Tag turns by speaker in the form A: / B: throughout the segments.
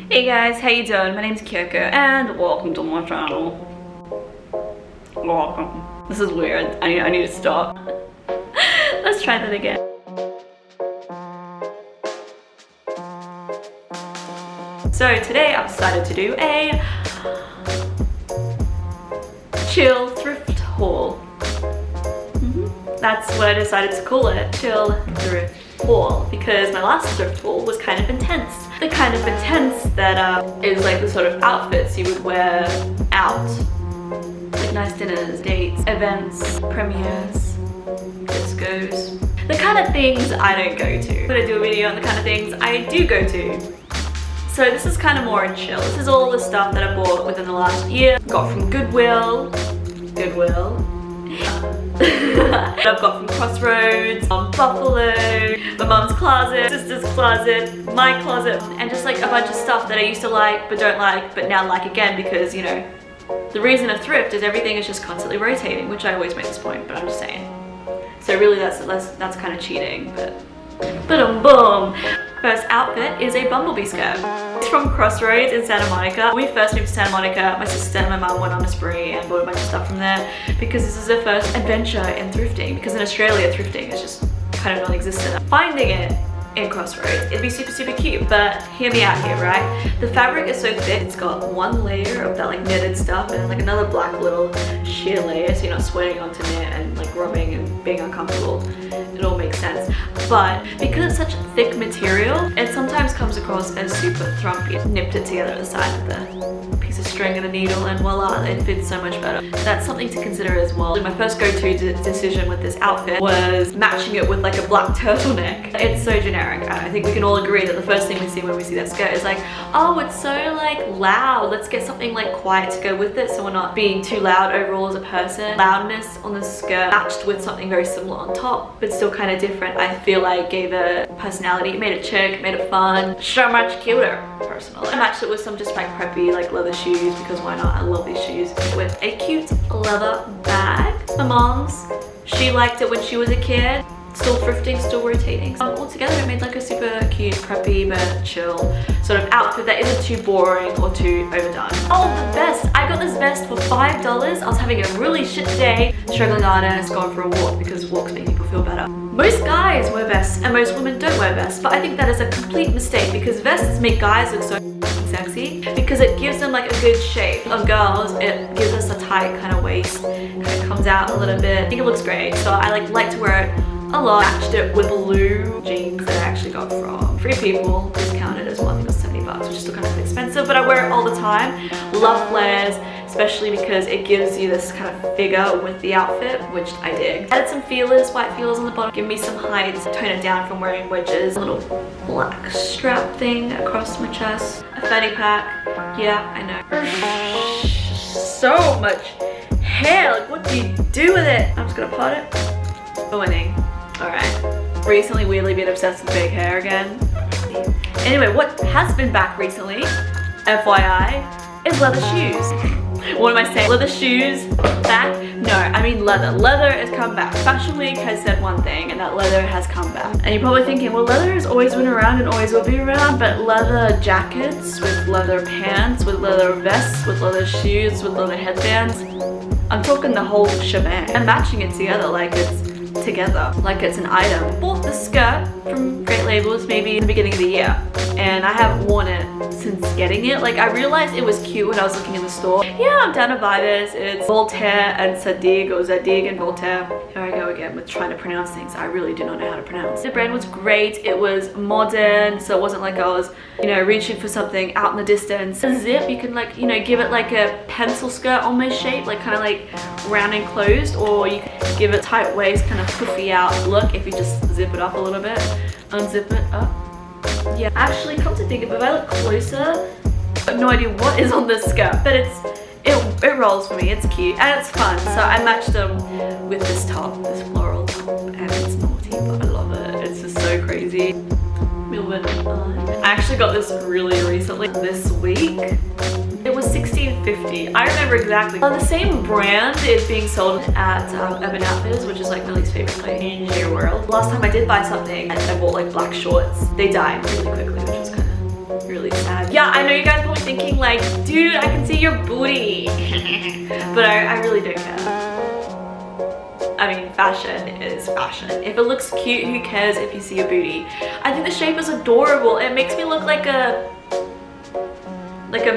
A: Hey guys, how you doing? My name's Kyoko and welcome to my channel. Welcome. This is weird. I need to stop. Let's try that again. So today I've decided to do a chill thrift haul. That's what I decided to call it, chill thrift haul, because my last thrift haul was kind of intense. The kind of intense that is like the sort of outfits you would wear out. Like nice dinners, dates, events, premieres, discos. The kind of things I don't go to. I'm gonna do a video on the kind of things I do go to. So this is kind of more chill. This is all the stuff that I bought within the last year. Got from Goodwill. I've got from Crossroads, Buffalo, my mum's closet, sister's closet, my closet, and just like a bunch of stuff that I used to like but don't like but now like again, because you know the reason of thrift is everything is just constantly rotating, which I always make this point, but I'm just saying. So really that's kind of cheating, but boom. First outfit is a Bumblebee skirt. It's from Crossroads in Santa Monica. When we first moved to Santa Monica, my sister and my mum went on a spree and bought a bunch of stuff from there because this is their first adventure in thrifting, because in Australia thrifting is just kind of non-existent. Finding it in Crossroads, it'd be super cute, but hear me out here, right? The fabric is so thick, it's got one layer of that like knitted stuff and like another black little sheer layer, so you're not sweating onto knit and like rubbing and being uncomfortable. It all makes sense. But because it's such a thick material, it sometimes comes across as super thrumpy. Nipped it together at the side with a piece of string and a needle, and voila, it fits so much better. That's something to consider as well. My first go-to decision with this outfit was matching it with like a black turtleneck. It's so generic. I think we can all agree that the first thing we see when we see that skirt is like, oh, it's so like loud. Let's get something like quiet to go with it so we're not being too loud overall as a person. Loudness on the skirt matched with something very similar on top, but still kind of different. I feel like gave it personality. It made it chic, made it fun, so much cuter, personally. I matched it with some just like preppy like leather shoes, because why not? I love these shoes. With a cute leather bag. My mom's, she liked it when she was a kid. Still thrifting, still rotating. All together it made like a super cute, preppy but chill sort of outfit that isn't too boring or too overdone. Oh, the vest! I got this vest for $5. I was having a really shit day, struggling artist, going for a walk because walks make people feel better. Most guys wear vests and most women don't wear vests, but I think that is a complete mistake because vests make guys look so sexy because it gives them like a good shape. On girls, it gives us a tight kind of waist, kind of comes out a little bit. I think it looks great, so I like to wear it a lot. Matched it with blue jeans that I actually got from Free People, discounted as well. I think it was 70 bucks, which is still kind of expensive, but I wear it all the time. Love flares, especially because it gives you this kind of figure with the outfit, which I dig. Added some feelers, white feelers on the bottom, give me some height, tone it down from wearing wedges. A little black strap thing across my chest. A fanny pack. Yeah, I know. So much hair, like what do you do with it? I'm just gonna pot it. Winning. Alright. Recently weirdly been obsessed with big hair again. Anyway, what has been back recently, FYI, is leather shoes. What am I saying? Leather shoes back? No, I mean leather. Leather has come back. Fashion Week has said one thing, and that leather has come back. And you're probably thinking, well, leather has always been around and always will be around, but leather jackets with leather pants, with leather vests, with leather shoes, with leather headbands. I'm talking the whole shebang. And matching it together like it's like it's an item. Bought the skirt from Great Labels maybe in the beginning of the year, and I haven't worn it since getting it. Like I realized it was cute when I was looking in the store. Yeah, I'm down to buy this. It's Voltaire and Zadig, or Zadig and Voltaire. Here I go again with trying to pronounce things I really do not know how to pronounce. The brand was great. It was modern, so it wasn't like I was, you know, reaching for something out in the distance. The zip, you can like, you know, give it like a pencil skirt almost shape, like kind of like round and closed, or you can give it tight waist, kind of puffy out look if you just zip it up a little bit, unzip it up. Yeah, actually, come to think of it, if I look closer, I have no idea what is on this skirt, but it rolls for me. It's cute and it's fun. So I matched them with this top, this floral top, and it's naughty, but I love it. It's just so crazy. I actually got this really recently, this week. It was $16.50. I remember exactly. The same brand is being sold at Urban Outfitters, which is like Millie's favorite place in the world. Last time I did buy something, I bought like black shorts. They died really quickly, which was kind of really really sad. Yeah, I know you guys are probably thinking like, dude, I can see your booty. But I really don't care. I mean, fashion is fashion. If it looks cute, who cares if you see a booty? I think the shape is adorable. It makes me look like a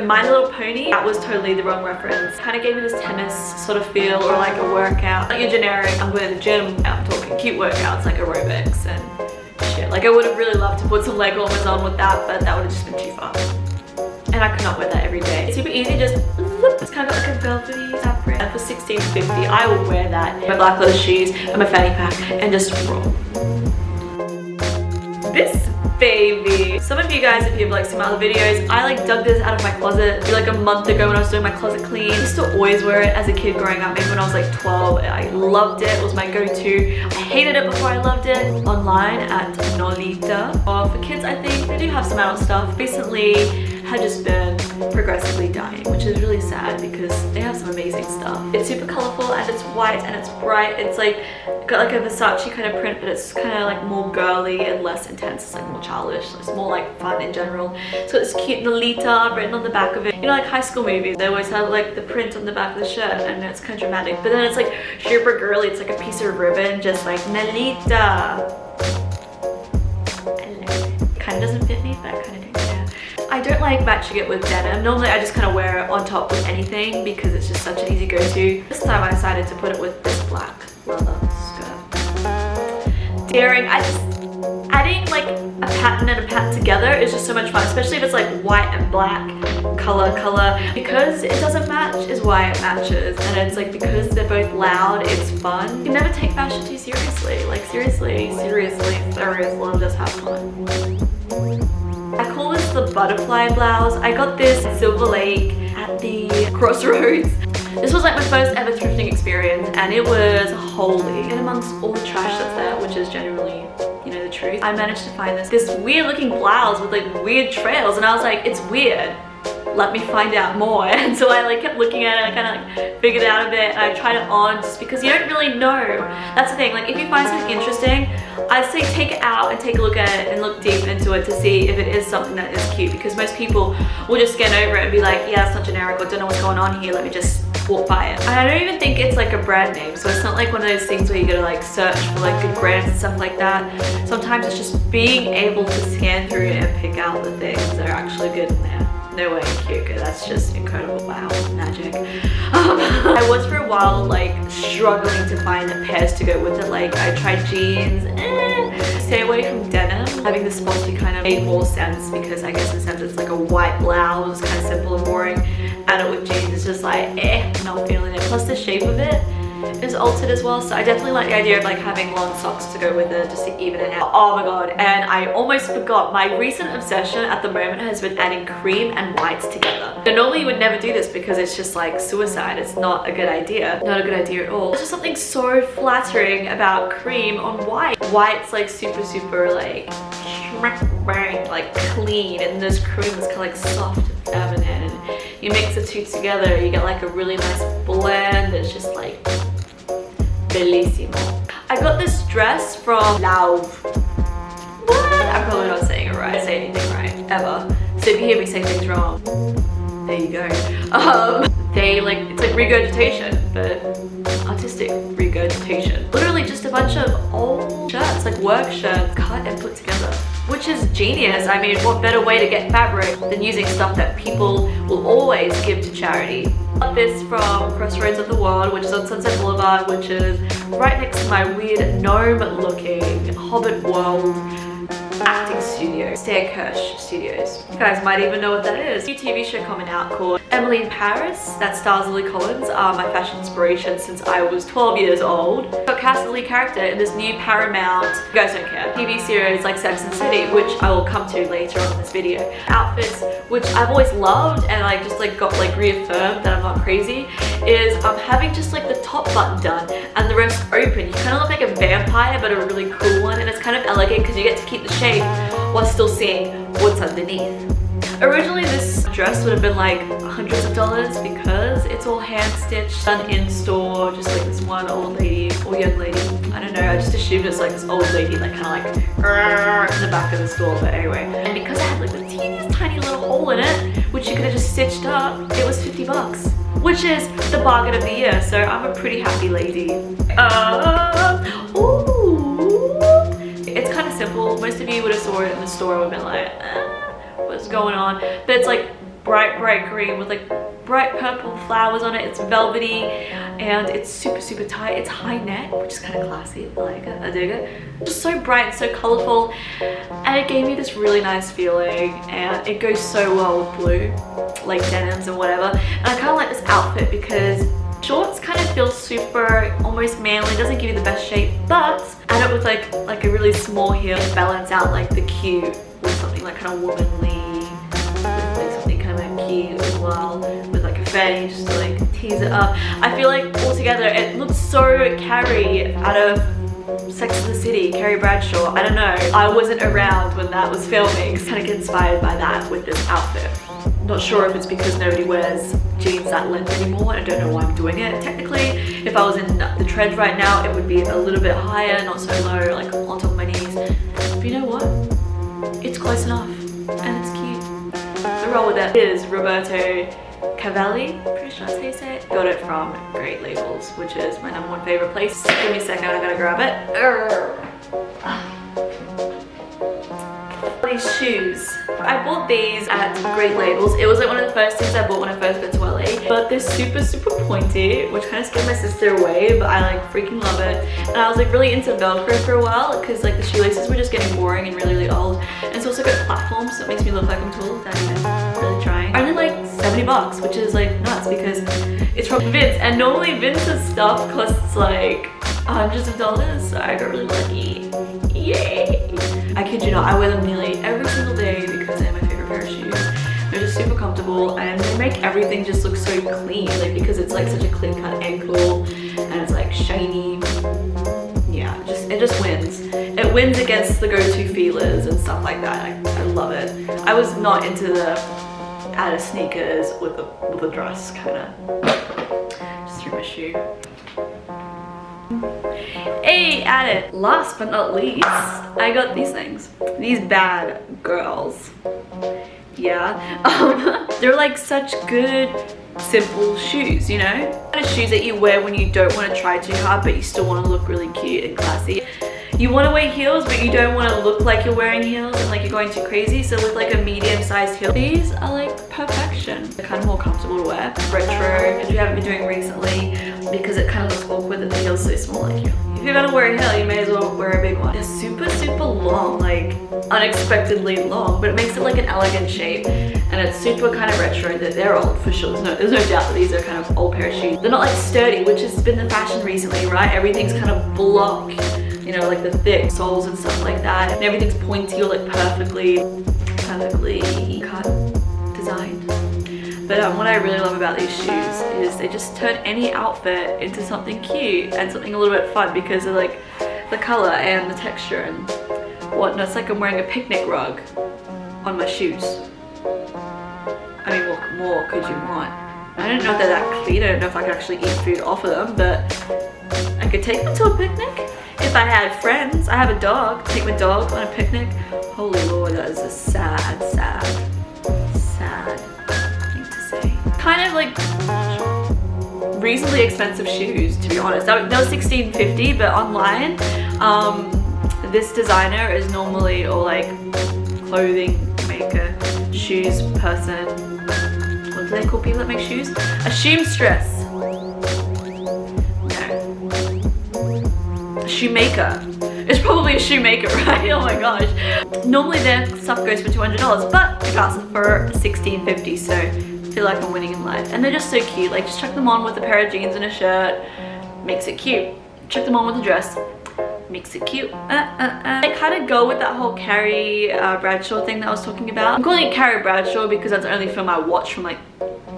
A: My Little Pony. That was totally the wrong reference. Kind of gave me this tennis sort of feel, or like a workout. Like your generic, I'm going to the gym, I'm talking cute workouts like aerobics and shit. Like I would have really loved to put some leg warmers on with that, but that would have just been too far. And I could not wear that every day. It's super easy, just it's kind of like a velvety fabric. And for $16.50, I will wear that. My black leather shoes and my fanny pack and just roll. This baby. Some of you guys, if you've like seen my other videos, I like dug this out of my closet like a month ago when I was doing my closet clean. I used to always wear it as a kid growing up, maybe when I was like 12. I loved it. It was my go-to. I hated it before I loved it. Online at Nolita. For kids, I think they do have some adult stuff. Recently had just been progressively dying, which is really sad because they have some amazing stuff. It's super colorful and it's white and it's bright. It's like got like a Versace kind of print, but it's kind of like more girly and less intense. It's like more childish. It's more like fun in general. So it's cute Nolita written on the back of it. You know, like high school movies, they always have like the print on the back of the shirt, and it's kind of dramatic. But then it's like super girly. It's like a piece of ribbon, just like Nolita. Kind of doesn't fit me, but I kind of don't care. I don't like matching it with denim. Normally I just kind of wear it on top with anything because it's just such an easy go-to. This time I decided to put it with this black leather skirt. Daring, adding like a pattern and a pattern together is just so much fun, especially if it's like white and black color. Because it doesn't match is why it matches, and it's like because they're both loud, it's fun. You can never take fashion too seriously. Like seriously, just have fun. I call this the butterfly blouse. I got this at Silver Lake at the Crossroads. This was like my first ever thrifting experience, and it was holy. And amongst all the trash that's there, which is generally, you know, the truth, I managed to find this weird looking blouse with like weird trails, and I was like, it's weird. Let me find out more. And so I like kept looking at it, I kind of like figured it out a bit, and I tried it on just because you don't really know. That's the thing, like if you find something interesting, I'd say take it out and take a look at it and look deep into it to see if it is something that is cute, because most people will just scan over it and be like, yeah, it's not generic, or don't know what's going on here, let me just walk by it. And I don't even think it's like a brand name, so it's not like one of those things where you gotta like search for like good brands and stuff like that. Sometimes it's just being able to scan through it and pick out the things that are actually good in there. No way, cute, that's just incredible. Wow, magic. I was for a while like struggling to find the pairs to go with it. Like I tried jeans, stay away from denim. Having the spotty kind of made more sense because I guess in a sense it's like a white blouse, kind of simple and boring, and it with jeans is just like not feeling it. Plus the shape of it is altered as well, so I definitely like the idea of like having long socks to go with it just to even it out. Oh my god, and I almost forgot, my recent obsession at the moment has been adding cream and whites together. Now, normally you would never do this because it's just like suicide. It's not a good idea. Not a good idea at all. There's just something so flattering about cream on white. White's like super like clean, and this cream is kind of like soft and feminine, and you mix the two together, you get like a really nice blend. It's just like bellissimo. I got this dress from Floral. What? I'm probably not saying it right. I say anything right ever. So if you hear me say things wrong, there you go. It's like regurgitation, but artistic regurgitation. Literally just a bunch of old shirts, like work shirts, cut and put together, which is genius. I mean, what better way to get fabric than using stuff that people will always give to charity. I got this from Crossroads of the World, which is on Sunset Boulevard, which is right next to my weird gnome-looking Hobbit World acting studio, Staircase Studios. You guys might even know what that is. A new TV show coming out called Emily in Paris that stars Lily Collins, my fashion inspiration since I was 12 years old. I got cast the lead character in this new Paramount, you guys don't care, TV series like Sex and the City, which I will come to later on in this video. Outfits, which I've always loved and I just like got like reaffirmed that I'm not crazy, is having just like the top button done and the rest open. You kind of look like a vampire, but a really cool one, and it's kind of elegant because you get to keep the shape while still seeing what's underneath. Originally this dress would have been like hundreds of dollars because it's all hand stitched, done in store, just like this one old lady or young lady. I don't know, I just assumed it's like this old lady like kind of like in the back of the store, but anyway. And because I had like the teeniest tiny little hole in it, which you could have just stitched up. It was 50 bucks, which is the bargain of the year. So I'm a pretty happy lady. Ooh. It's kind of simple. Most of you would have saw it in the store and would have been like, what's going on? But it's like bright green with like bright purple flowers on it. It's velvety and it's super tight. It's high neck, which is kind of classy. I like it. I dig it. Just so bright and so colorful, and it gave me this really nice feeling, and it goes so well with blue, like denims and whatever. And I kind of like this outfit because shorts kind of feel super almost manly, doesn't give you the best shape, but add it with like a really small heel, balance out like the cute with something like kind of womanly, with like something kind of cute as well, with like a Fanny just to like tease it up. I feel like altogether it looks so Carrie out of Sex and the City, Carrie Bradshaw. I don't know, I wasn't around when that was filming. Kind of get inspired by that with this outfit. Not sure if it's because nobody wears jeans that length anymore. I don't know why I'm doing it. Technically, if I was in the trend right now, it would be a little bit higher, not so low, like on top of my knees. But you know what? It's close enough, and it's cute. So roll with it. It is Roberto Cavalli, pretty sure that's how you say it. Got it from Great Labels, which is my #1 favorite place. Give me a second, I gotta grab it. These shoes. I bought these at Great Labels. It was like one of the first things I bought when I first went to LA. But they're super pointy, which kind of scared my sister away, but I like freaking love it. And I was like really into Velcro for a while because like the shoelaces were just getting boring and really old. And it's also got platforms, so it makes me look like I'm tall without even really trying. Only like 70 bucks, which is like nuts because it's from Vince. And normally Vince's stuff costs like hundreds of dollars, so I got really lucky. Yay! I kid you not, I wear them nearly every single day because they're my favorite pair of shoes. They're just super comfortable and they make everything just look so clean, like because it's like such a clean cut ankle and it's like shiny. Yeah, it just wins. It wins against the go-to FILAs and stuff like that. I love it. I was not into the add sneakers with a dress kind of. Just threw my shoe. Hey, at it. Last but not least, I got these things. These bad girls. Yeah. They're like such good, simple shoes, you know? Kind of shoes that you wear when you don't want to try too hard, but you still want to look really cute and classy. You want to wear heels, but you don't want to look like you're wearing heels and like you're going too crazy. So with like a medium-sized heel, these are like perfection. They're kind of more comfortable to wear. Retro, which we haven't been doing recently because it kind of looks awkward that the heel's so small. Like if you're gonna wear a heel, you may as well wear a big one. They're super long, like unexpectedly long, but it makes it like an elegant shape. And it's super kind of retro. They're old for sure. There's no doubt that these are kind of old pair of shoes. They're not like sturdy, which has been the fashion recently, right? Everything's kind of block. You know, like the thick soles and stuff like that, and everything's pointy or like perfectly cut, designed. But what I really love about these shoes is they just turn any outfit into something cute and something a little bit fun because of like the color and the texture and whatnot. It's like I'm wearing a picnic rug on my shoes. I mean, what more could you want? I don't know if they're that clean. I don't know if I could actually eat food off of them, but I could take them to a picnic. If I had friends, I have a dog, take my dog on a picnic. Holy Lord, that is a sad thing to say. Kind of like reasonably expensive shoes, to be honest. They were $16.50, but online, this designer is normally, or like clothing maker, shoes person, what do they call people that make shoes? A shoestress. Shoemaker. It's probably a shoemaker, right? Oh my gosh. Normally their stuff goes for $200, but I got them for $16.50, so I feel like I'm winning in life. And they're just so cute. Like, just chuck them on with a pair of jeans and a shirt, makes it cute. Chuck them on with a dress, makes it cute. I kind of go with that whole Carrie Bradshaw thing that I was talking about. I'm calling it Carrie Bradshaw because that's the only film I watch from like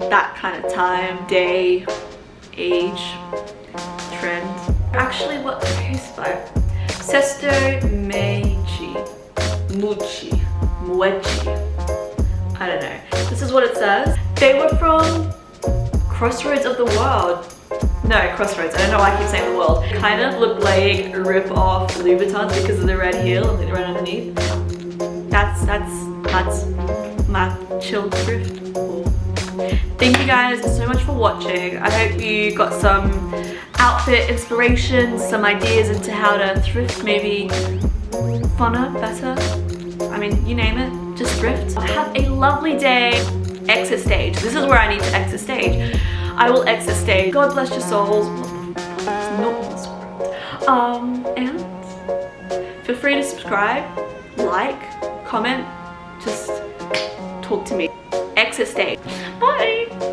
A: that kind of time, day, age, trend. Actually, what is by Sesto Mucci. I don't know. This is what it says. They were from Crossroads of the World. No, Crossroads. I don't know why I keep saying the world. Kind of look like a rip-off Louis Vuittons because of the red heel and the red underneath. That's That's my chill thrift. Thank you guys so much for watching. I hope you got some outfit inspiration, some ideas into how to thrift, maybe funner, better. I mean, you name it, just thrift. Have a lovely day. Exit stage. This is where I need to exit stage. I will exit stage. God bless your souls. And feel free to subscribe, like, comment, just talk to me. Exit stage. Bye.